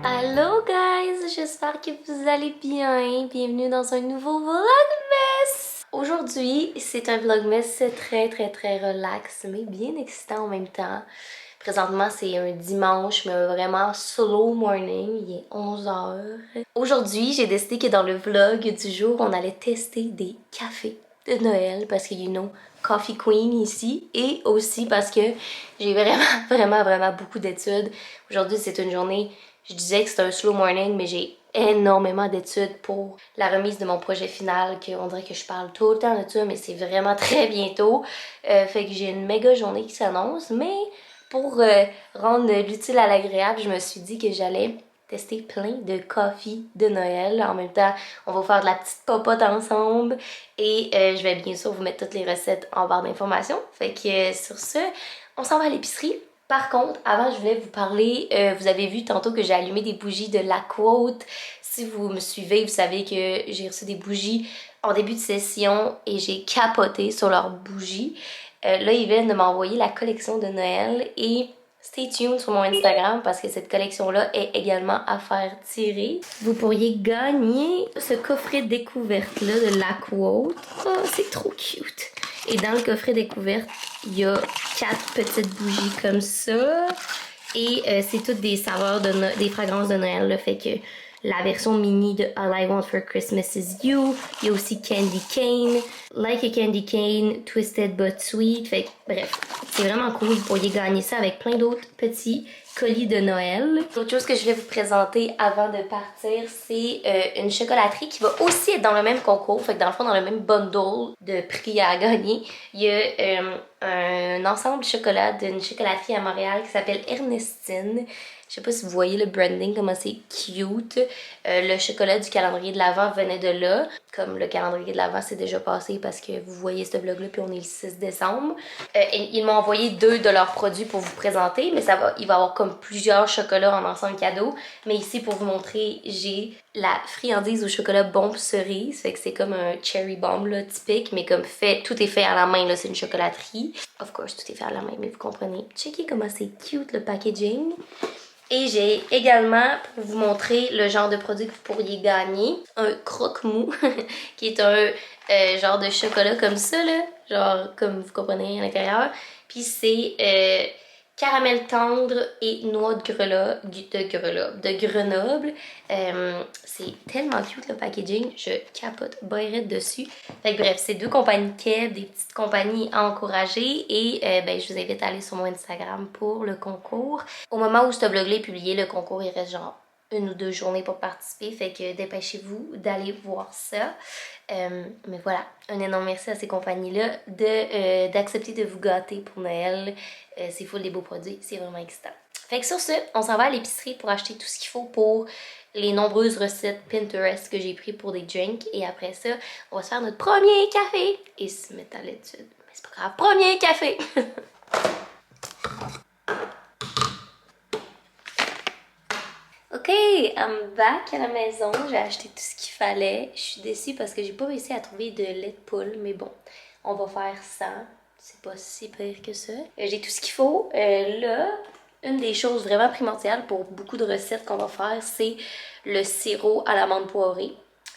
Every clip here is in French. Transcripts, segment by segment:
Hello guys, j'espère que vous allez bien. Bienvenue dans un nouveau vlogmas. Aujourd'hui, c'est un vlogmas très relax, mais bien excitant en même temps. Présentement, c'est un dimanche, mais vraiment slow morning. Il est 11h. Aujourd'hui, j'ai décidé que dans le vlog du jour, on allait tester des cafés de Noël parce que, you know, Coffee Queen ici, et aussi parce que j'ai vraiment beaucoup d'études. Aujourd'hui, c'est une journée, je disais que c'était un slow morning, mais j'ai énormément d'études pour la remise de mon projet final, qu'on dirait que je parle tout le temps de ça, mais c'est vraiment très bientôt. Fait que j'ai une méga journée qui s'annonce, mais pour rendre l'utile à l'agréable, je me suis dit que j'allais tester plein de coffee de Noël. En même temps, on va faire de la petite popote ensemble et je vais bien sûr vous mettre toutes les recettes en barre d'informations. Fait que sur ce, on s'en va à l'épicerie. Par contre, avant, je voulais vous parler, vous avez vu tantôt que j'ai allumé des bougies de La Quote. Si vous me suivez, vous savez que j'ai reçu des bougies en début de session et j'ai capoté sur leurs bougies. Là, ils viennent de m'envoyer la collection de Noël et stay tuned sur mon Instagram parce que cette collection-là est également à faire tirer. Vous pourriez gagner ce coffret découverte-là de La Quote. Oh, c'est trop cute! Et dans le coffret découverte, il y a 4 petites bougies comme ça. Et c'est toutes des saveurs, des fragrances de Noël. Le fait que la version mini de All I Want for Christmas Is You. Il y a aussi Candy Cane, Like a Candy Cane, Twisted But Sweet. Fait que, bref, c'est vraiment cool. Vous pourriez gagner ça avec plein d'autres petits colis de Noël. L'autre chose que je vais vous présenter avant de partir, c'est une chocolaterie qui va aussi être dans le même concours. Fait que dans le fond, dans le même bundle de prix à gagner, il y a un ensemble de chocolat d'une chocolaterie à Montréal qui s'appelle Ernestine. Je sais pas si vous voyez le branding, comment c'est cute. Le chocolat du calendrier de l'Avent venait de là. Comme le calendrier de l'Avent c'est déjà passé parce que vous voyez ce vlog-là, puis on est le 6 décembre. Ils m'ont envoyé 2 de leurs produits pour vous présenter, mais il va y avoir comme plusieurs chocolats en ensemble cadeau. Mais ici, pour vous montrer, j'ai la friandise au chocolat bombe cerise. Fait que c'est comme un cherry bomb là, typique, mais comme fait, tout est fait à la main, là, c'est une chocolaterie. Of course, tout est fait à la main, mais vous comprenez. Checkez comment c'est cute le packaging. Et j'ai également, pour vous montrer le genre de produit que vous pourriez gagner, un croque-mou, qui est un genre de chocolat comme ça, là, genre comme vous comprenez à l'intérieur. Puis c'est caramel tendre et noix de Grenoble. C'est tellement cute le packaging, je capote bairette dessus. Fait que bref, c'est 2 compagnies Keb, des petites compagnies à encourager et ben, je vous invite à aller sur mon Instagram pour le concours. Au moment où ce vlog-là est publié, le concours il reste genre 1 ou 2 journées pour participer, fait que dépêchez-vous d'aller voir ça. Mais voilà, un énorme merci à ces compagnies-là d'accepter de vous gâter pour Noël. C'est full des beaux produits, c'est vraiment excitant. Fait que sur ce, on s'en va à l'épicerie pour acheter tout ce qu'il faut pour les nombreuses recettes Pinterest que j'ai pris pour des drinks. Et après ça, on va se faire notre premier café et se mettre à l'étude. Mais c'est pas grave, premier café! Ok, I'm back à la maison. J'ai acheté tout ce qu'il fallait. Je suis déçue parce que j'ai pas réussi à trouver de lait de poule, mais bon, on va faire sans. C'est pas si pire que ça. J'ai tout ce qu'il faut. Là, une des choses vraiment primordiales pour beaucoup de recettes qu'on va faire, c'est le sirop à l'amande poivrée.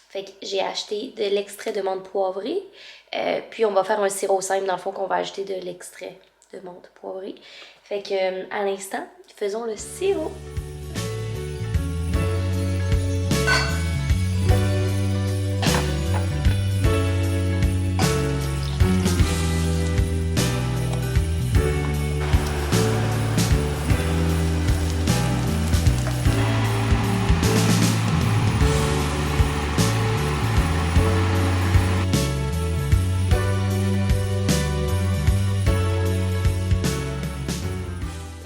Fait que j'ai acheté de l'extrait de menthe poivrée. Puis on va faire un sirop simple dans le fond qu'on va ajouter de l'extrait de menthe poivrée. Fait que à l'instant, faisons le sirop.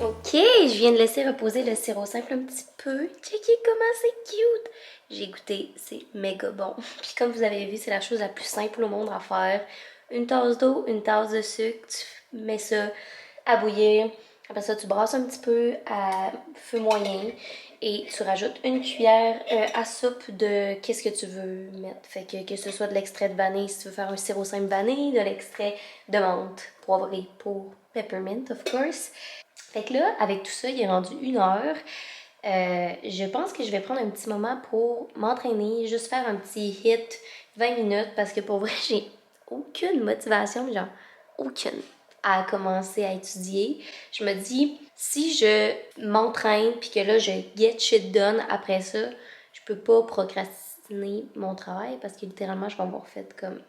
Ok, je viens de laisser reposer le sirop simple un petit peu. Checkez comment c'est cute! J'ai goûté, c'est méga bon. Puis comme vous avez vu, c'est la chose la plus simple au monde à faire. Une tasse d'eau, une tasse de sucre, tu mets ça à bouillir. Après ça, tu brasses un petit peu à feu moyen et tu rajoutes une cuillère à soupe de qu'est-ce que tu veux mettre. Fait que ce soit de l'extrait de vanille si tu veux faire un sirop simple vanille, de l'extrait de menthe poivrée pour peppermint, of course. Fait que là, avec tout ça, il est rendu 1 heure. Je pense que je vais prendre un petit moment pour m'entraîner, juste faire un petit hit 20 minutes parce que pour vrai, j'ai aucune motivation, genre aucune, à commencer à étudier. Je me dis, si je m'entraîne puis que là, je get shit done après ça, je peux pas procrastiner mon travail parce que littéralement, je vais avoir fait comme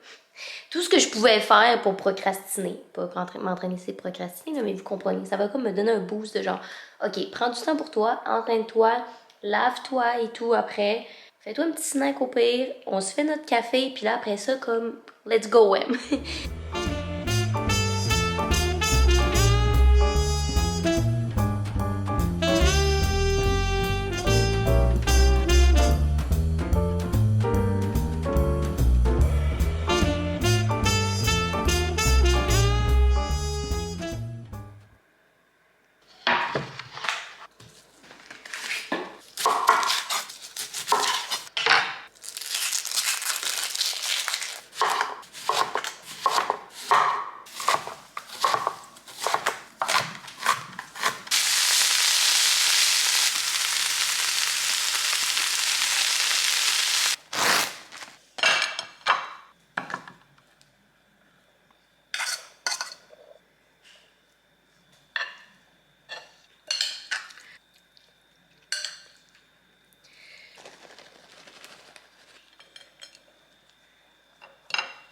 tout ce que je pouvais faire pour procrastiner. Pas m'entraîner, c'est procrastiner, là, mais vous comprenez. Ça va comme me donner un boost de genre, OK, prends du temps pour toi, entraîne-toi, lave-toi et tout après. Fais-toi un petit snack au pire. On se fait notre café, puis là, après ça, comme, let's go, M.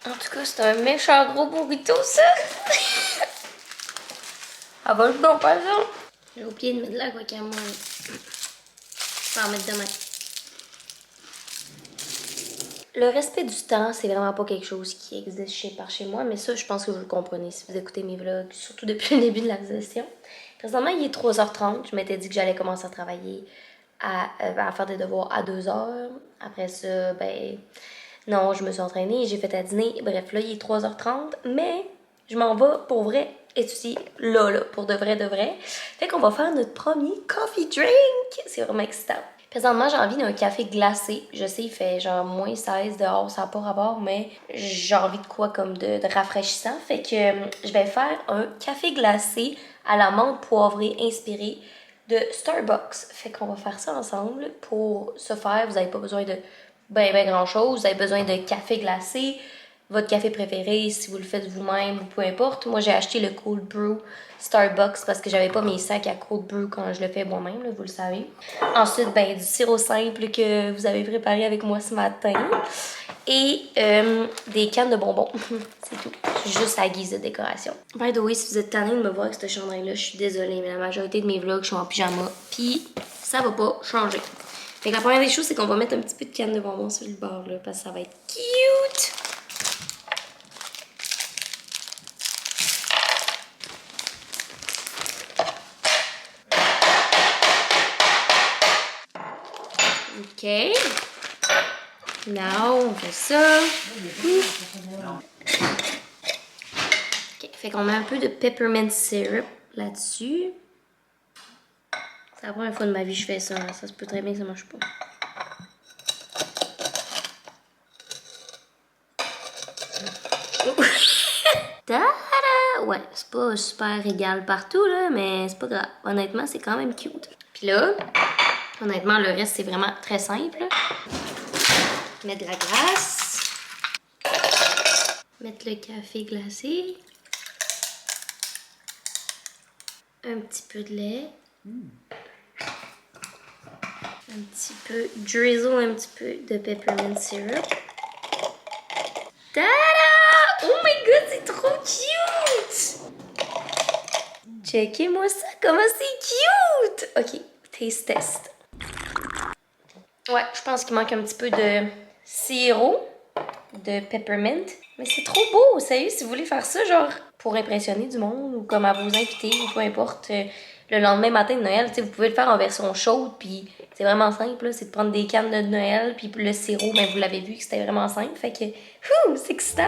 En tout cas, c'est un méchant gros burrito, ça! Ah va le bon, par exemple! J'ai oublié de mettre de la guacamole. Je vais en mettre demain. Le respect du temps, c'est vraiment pas quelque chose qui existe par chez moi, mais ça, je pense que vous le comprenez si vous écoutez mes vlogs, surtout depuis le début de la session. Présentement, il est 3h30. Je m'étais dit que j'allais commencer à travailler, à faire des devoirs à 2h. Après ça, ben, non, je me suis entraînée, j'ai fait à dîner. Bref, là, il est 3h30, mais je m'en vais pour vrai étudier là, pour de vrai, de vrai. Fait qu'on va faire notre premier coffee drink. C'est vraiment excitant. Présentement, j'ai envie d'un café glacé. Je sais, il fait genre moins 16 dehors, ça n'a pas rapport, mais j'ai envie de quoi comme de rafraîchissant. Fait que je vais faire un café glacé à la menthe poivrée inspiré de Starbucks. Fait qu'on va faire ça ensemble. Pour ce faire, vous n'avez pas besoin de ben grand chose. Vous avez besoin de café glacé, votre café préféré, si vous le faites vous-même ou peu importe. Moi, j'ai acheté le Cold Brew Starbucks parce que j'avais pas mes sacs à Cold Brew quand je le fais moi-même, vous le savez. Ensuite, ben, du sirop simple que vous avez préparé avec moi ce matin. Et des cannes de bonbons. C'est tout. Juste à guise de décoration. By the way, si vous êtes tanné de me voir avec ce chandail-là, je suis désolée, mais la majorité de mes vlogs, je suis en pyjama. Puis, ça va pas changer. Fait que la première des choses, c'est qu'on va mettre un petit peu de canne de bonbons sur le bord, là, parce que ça va être cute! OK. Là, on fait ça. OK. Fait qu'on met un peu de peppermint syrup là-dessus. C'est la première fois de ma vie que je fais ça. Hein. Ça se peut très bien que ça marche pas. Ta-da! Ouais, c'est pas super égal partout, là, mais c'est pas grave. Honnêtement, c'est quand même cute. Puis là, honnêtement, le reste, c'est vraiment très simple. Mettre de la glace. Mettre le café glacé. Un petit peu de lait. Un petit peu, drizzle un petit peu de peppermint syrup. Tada! Oh my god, c'est trop cute! Checkez-moi ça, comment c'est cute! Ok, taste test. Ouais, je pense qu'il manque un petit peu de sirop de peppermint. Mais c'est trop beau, sérieux, si vous voulez faire ça, genre, pour impressionner du monde ou comme à vos invités ou peu importe, le lendemain matin de Noël, vous pouvez le faire en version chaude, puis c'est vraiment simple, c'est de prendre des cannes de Noël, puis le sirop, ben vous l'avez vu que c'était vraiment simple, fait que, c'est excitant!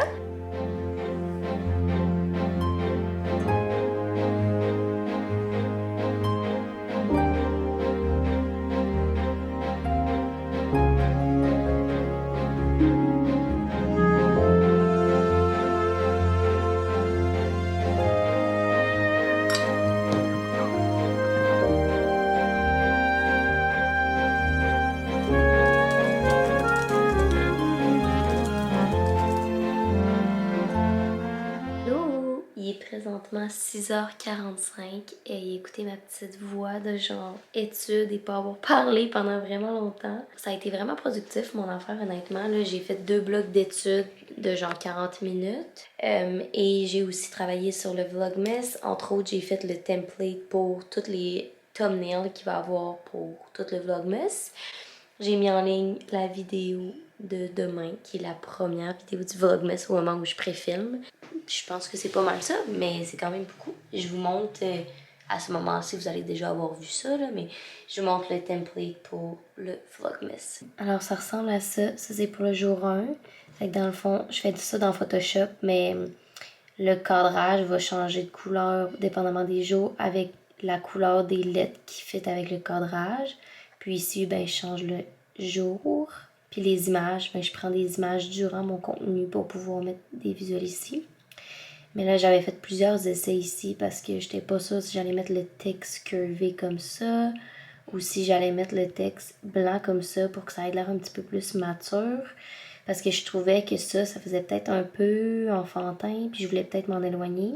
Hello! Il est présentement 6h45 et écoutez ma petite voix de genre étude et pas avoir parlé pendant vraiment longtemps. Ça a été vraiment productif mon affaire honnêtement. Là, j'ai fait 2 blocs d'études de genre 40 minutes et j'ai aussi travaillé sur le Vlogmas. Entre autres, j'ai fait le template pour toutes les thumbnails qu'il va y avoir pour tout le Vlogmas. J'ai mis en ligne la vidéo de demain, qui est la première vidéo du Vlogmas au moment où je préfilme. Je pense que c'est pas mal ça, mais c'est quand même beaucoup. Je vous montre, à ce moment-ci, vous allez déjà avoir vu ça, là, mais je vous montre le template pour le Vlogmas. Alors, ça ressemble à ça. Ça, c'est pour le jour 1. Fait que dans le fond, je fais ça dans Photoshop, mais le cadrage va changer de couleur dépendamment des jours avec la couleur des lettres qui fit avec le cadrage. Puis ici, ben, je change le jour. Puis les images, ben, je prends des images durant mon contenu pour pouvoir mettre des visuels ici. Mais là, j'avais fait plusieurs essais ici parce que j'étais pas sûre si j'allais mettre le texte curvé comme ça ou si j'allais mettre le texte blanc comme ça pour que ça ait l'air un petit peu plus mature. Parce que je trouvais que ça faisait peut-être un peu enfantin, puis je voulais peut-être m'en éloigner.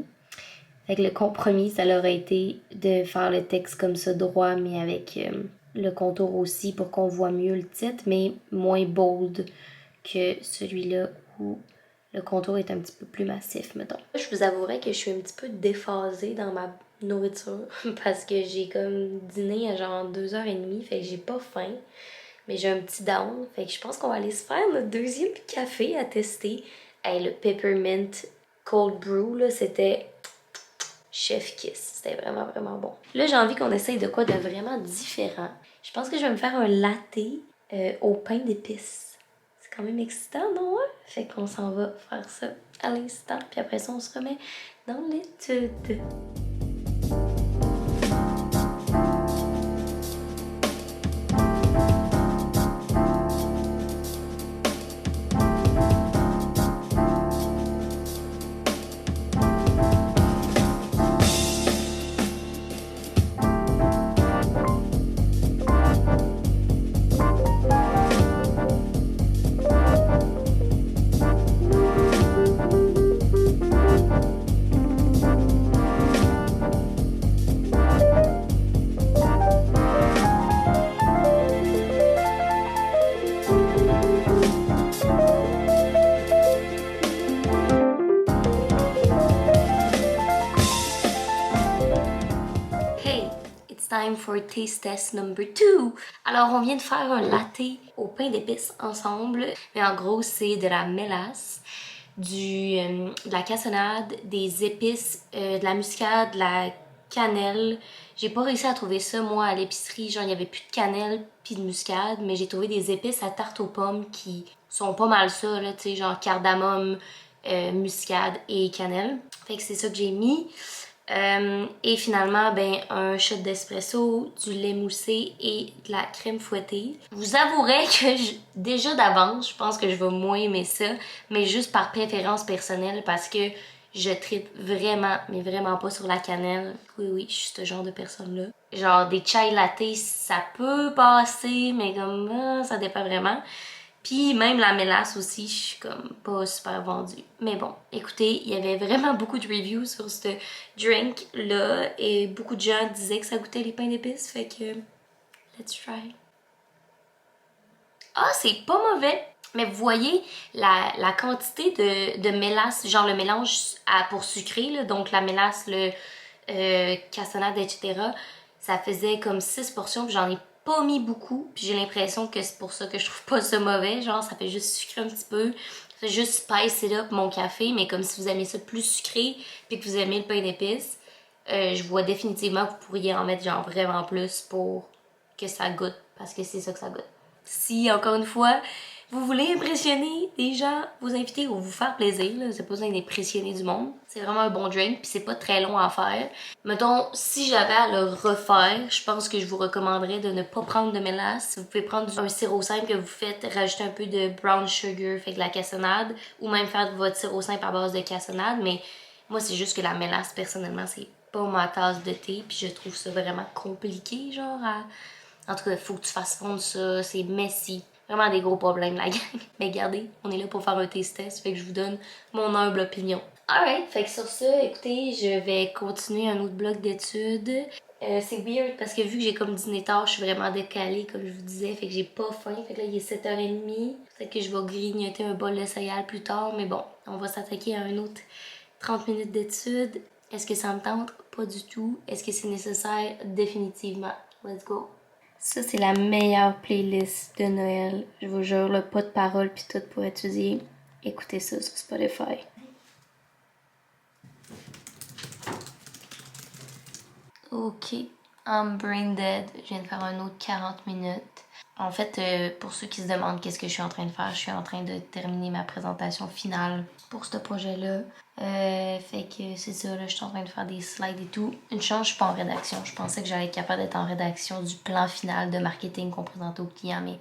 Fait que le compromis, ça aurait été de faire le texte comme ça droit, mais avec le contour aussi pour qu'on voit mieux le titre, mais moins bold que celui-là où le contour est un petit peu plus massif, mettons. Je vous avouerai que je suis un petit peu déphasée dans ma nourriture parce que j'ai comme dîné à genre 2h30, fait que j'ai pas faim. Mais j'ai un petit down, fait que je pense qu'on va aller se faire notre deuxième café à tester. Hey, le Peppermint Cold Brew, là, c'était chef kiss. C'était vraiment, vraiment bon. Là, j'ai envie qu'on essaye de quoi de vraiment différent. Je pense que je vais me faire un latte au pain d'épices. C'est quand même excitant, non? Hein? Fait qu'on s'en va faire ça à l'instant. Puis après ça, on se remet dans l'étude. Time for taste test number 2. Alors, on vient de faire un latte au pain d'épices ensemble. Mais en gros, c'est de la mélasse, de la cassonade, des épices, de la muscade, de la cannelle. J'ai pas réussi à trouver ça, moi, à l'épicerie. Genre, il y avait plus de cannelle puis de muscade. Mais j'ai trouvé des épices à tarte aux pommes qui sont pas mal ça, là, tu sais, genre cardamome, muscade et cannelle. Fait que c'est ça que j'ai mis. Et finalement, ben, un shot d'espresso, du lait moussé et de la crème fouettée. Je vous avouerai que déjà d'avance, je pense que je vais moins aimer ça, mais juste par préférence personnelle parce que je tripe vraiment, mais vraiment pas sur la cannelle. Oui, je suis ce genre de personne-là. Genre des chai latte, ça peut passer, mais comme ça dépend vraiment. Puis même la mélasse aussi, je suis comme pas super vendue. Mais bon, écoutez, il y avait vraiment beaucoup de reviews sur ce drink-là et beaucoup de gens disaient que ça goûtait les pains d'épices, fait que let's try. Ah, c'est pas mauvais! Mais vous voyez la quantité de mélasse, genre le mélange pour sucrer, là, donc la mélasse, le cassonade, etc. Ça faisait comme 6 portions, puis j'en ai pas mis beaucoup, puis j'ai l'impression que c'est pour ça que je trouve pas ça mauvais, genre ça fait juste sucrer un petit peu, ça fait juste spice it up mon café, mais comme si vous aimez ça plus sucré, puis que vous aimez le pain d'épices, je vois définitivement que vous pourriez en mettre genre vraiment plus pour que ça goûte, parce que c'est ça que ça goûte. Si, encore une fois, vous voulez impressionner des gens, vous inviter ou vous faire plaisir, là, c'est pas besoin d'impressionner du monde. C'est vraiment un bon drink, puis c'est pas très long à faire. Mettons, si j'avais à le refaire, je pense que je vous recommanderais de ne pas prendre de mélasse. Vous pouvez prendre un sirop simple que vous faites, rajouter un peu de brown sugar, fait de la cassonade, ou même faire votre sirop simple à base de cassonade, mais moi, c'est juste que la mélasse, personnellement, c'est pas ma tasse de thé, puis je trouve ça vraiment compliqué, genre, à... En tout cas, il faut que tu fasses fondre ça, c'est messy. Vraiment des gros problèmes, la gang. Mais regardez, on est là pour faire un taste test, fait que je vous donne mon humble opinion. Alright, fait que sur ça, écoutez, je vais continuer un autre bloc d'études. C'est weird parce que vu que j'ai comme dîné tard, je suis vraiment décalée, comme je vous disais, fait que j'ai pas faim. Fait que là, il est 7h30. Peut-être que je vais grignoter un bol de céréales plus tard, mais bon, on va s'attaquer à un autre 30 minutes d'études. Est-ce que ça me tente? Pas du tout. Est-ce que c'est nécessaire? Définitivement. Let's go. Ça, c'est la meilleure playlist de Noël. Je vous jure, là, pas de paroles puis tout pour étudier. Écoutez ça sur Spotify. Ok, I'm brain dead. Je viens de faire un autre 40 minutes. En fait, pour ceux qui se demandent qu'est-ce que je suis en train de faire, je suis en train de terminer ma présentation finale pour ce projet-là. Fait que c'est ça, là, je suis en train de faire des slides et tout. Une chance, je suis pas en rédaction. Je pensais que j'allais être capable d'être en rédaction du plan final de marketing qu'on présente aux clients, mais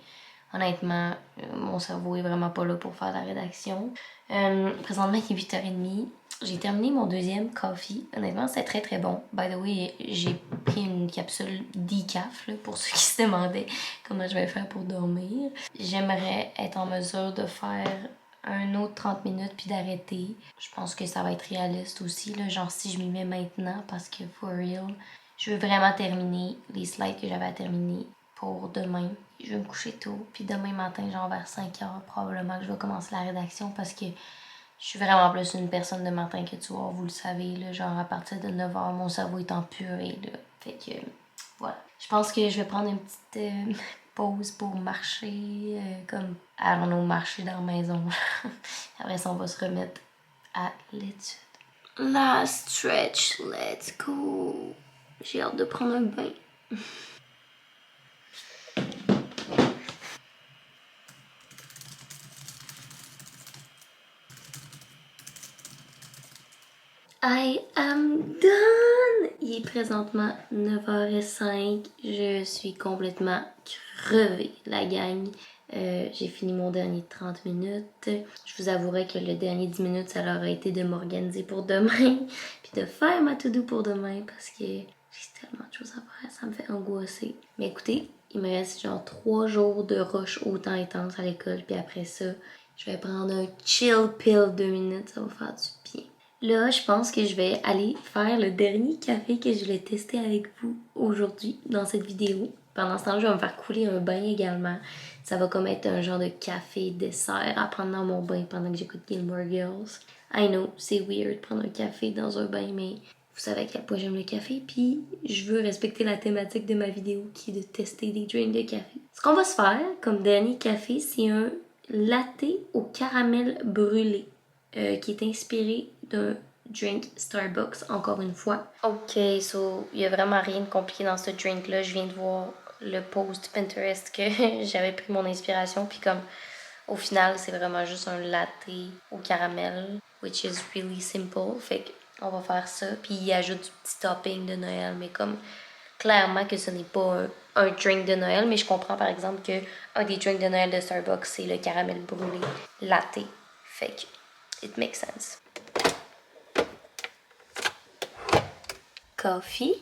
honnêtement, mon cerveau est vraiment pas là pour faire la rédaction. Présentement, il est 8h30. J'ai terminé mon deuxième coffee. Honnêtement, c'est très très bon. By the way, j'ai pris une capsule decaf, là, pour ceux qui se demandaient comment je vais faire pour dormir. J'aimerais être en mesure de faire un autre 30 minutes puis d'arrêter. Je pense que ça va être réaliste aussi, là, genre si je m'y mets maintenant, parce que for real, je veux vraiment terminer les slides que j'avais à terminer pour demain. Je vais me coucher tôt, puis demain matin, genre vers 5h, probablement que je vais commencer la rédaction parce que je suis vraiment plus une personne de matin que tu vois, vous le savez, là, genre à partir de 9h, mon cerveau est en purée, là. Fait que, voilà. Je pense que je vais prendre une petite pause pour marcher, comme, allons marcher dans la maison. Après ça, on va se remettre à l'étude. Last stretch, let's go. J'ai hâte de prendre un bain. I am done! Il est présentement 9h05. Je suis complètement crevée, la gang. J'ai fini mon dernier 30 minutes. Je vous avouerai que le dernier 10 minutes, ça leur a été de m'organiser pour demain. Puis de faire ma to-do pour demain parce que j'ai tellement de choses à faire. Ça me fait angoisser. Mais écoutez, il me reste genre 3 jours de rush autant intense à l'école. Puis après ça, je vais prendre un chill pill 2 minutes. Ça va faire du bien. Là, je pense que je vais aller faire le dernier café que je voulais tester avec vous aujourd'hui dans cette vidéo. Pendant ce temps, je vais me faire couler un bain également. Ça va comme être un genre de café dessert à prendre dans mon bain pendant que j'écoute Gilmore Girls. I know, c'est weird prendre un café dans un bain, mais vous savez à quel point j'aime le café. Puis je veux respecter la thématique de ma vidéo qui est de tester des drinks de café. Ce qu'on va se faire comme dernier café, c'est un latte au caramel brûlé. Qui est inspiré d'un drink Starbucks, encore une fois. Ok, so, il y a vraiment rien de compliqué dans ce drink-là. Je viens de voir le post Pinterest que j'avais pris mon inspiration, puis comme, au final, c'est vraiment juste un latte au caramel, which is really simple. Fait qu'on va faire ça, puis il ajoute du petit topping de Noël, mais comme, clairement que ce n'est pas un drink de Noël, mais je comprends par exemple que un des drinks de Noël de Starbucks, c'est le caramel brûlé latte. Fait que it makes sense. Coffee.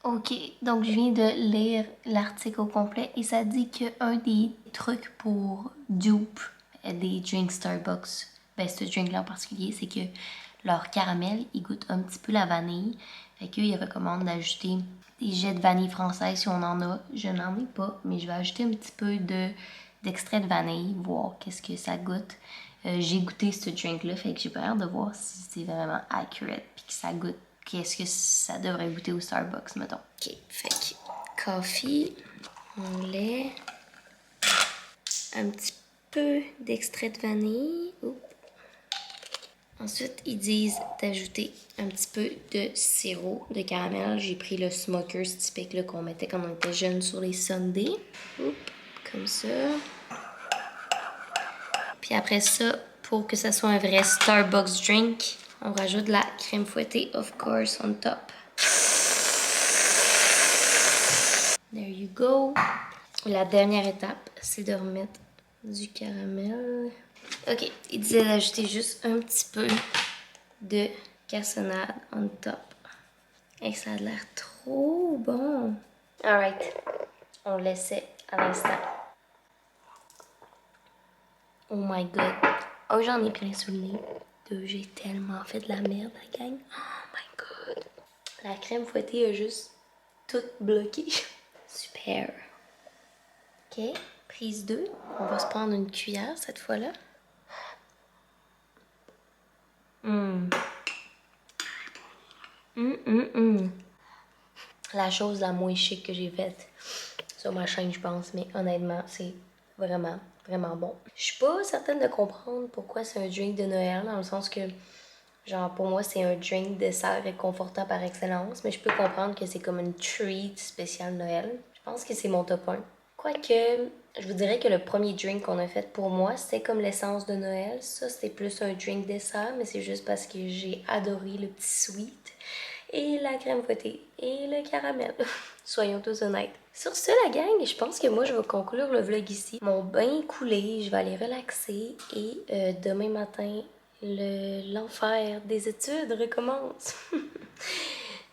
Ok, donc je viens de lire l'article au complet et ça dit qu'un des trucs pour dupe des drinks Starbucks, ben ce drink-là en particulier, c'est que leur caramel, il goûte un petit peu la vanille. Fait qu'eux, ils recommandent d'ajouter des jets de vanille française si on en a. Je n'en ai pas, mais je vais ajouter un petit peu d'extrait de vanille, voir qu'est-ce que ça goûte. J'ai goûté ce drink-là, fait que j'ai peur de voir si c'est vraiment accurate puis que ça goûte. Qu'est-ce que ça devrait goûter au Starbucks, mettons. Ok, fait que coffee, lait, un petit peu d'extrait de vanille. Oups. Ensuite, ils disent d'ajouter un petit peu de sirop de caramel. J'ai pris le Smucker's typique là, qu'on mettait quand on était jeune sur les sundaes. Oups, comme ça. Puis après ça, pour que ça soit un vrai Starbucks drink, on rajoute de la crème fouettée, of course, on top. There you go. La dernière étape, c'est de remettre du caramel. Ok, il disait d'ajouter juste un petit peu de cassonade on top. Et ça a l'air trop bon. Alright, on le laissait à l'instant. Oh my god. Oh, j'en ai plein sous le nez. J'ai tellement fait de la merde, la gang. Oh my god. La crème fouettée a juste tout bloqué. Super. Ok, prise 2. On va se prendre une cuillère cette fois-là. La chose la moins chic que j'ai faite sur ma chaîne, je pense, mais honnêtement, c'est vraiment, vraiment bon. Je suis pas certaine de comprendre pourquoi c'est un drink de Noël, dans le sens que, genre, pour moi, c'est un drink dessert réconfortant par excellence, mais je peux comprendre que c'est comme une treat spéciale Noël. Je pense que c'est mon top 1. Quoique, je vous dirais que le premier drink qu'on a fait pour moi, c'était comme l'essence de Noël. Ça, c'était plus un drink dessert, mais c'est juste parce que j'ai adoré le petit sweet et la crème fouettée et le caramel. Soyons tous honnêtes. Sur ce, la gang, je pense que moi, je vais conclure le vlog ici. Mon bain est coulé, je vais aller relaxer et demain matin, l'enfer des études recommence.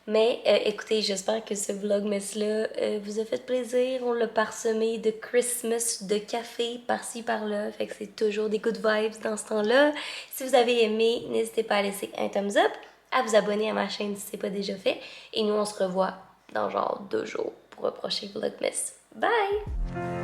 Mais écoutez, j'espère que ce vlogmas-là vous a fait plaisir. On l'a parsemé de Christmas, de café par-ci par-là. Fait que c'est toujours des good vibes dans ce temps-là. Si vous avez aimé, n'hésitez pas à laisser un thumbs up, à vous abonner à ma chaîne si ce n'est pas déjà fait. Et nous, on se revoit dans genre 2 jours pour un prochain vlogmas. Bye!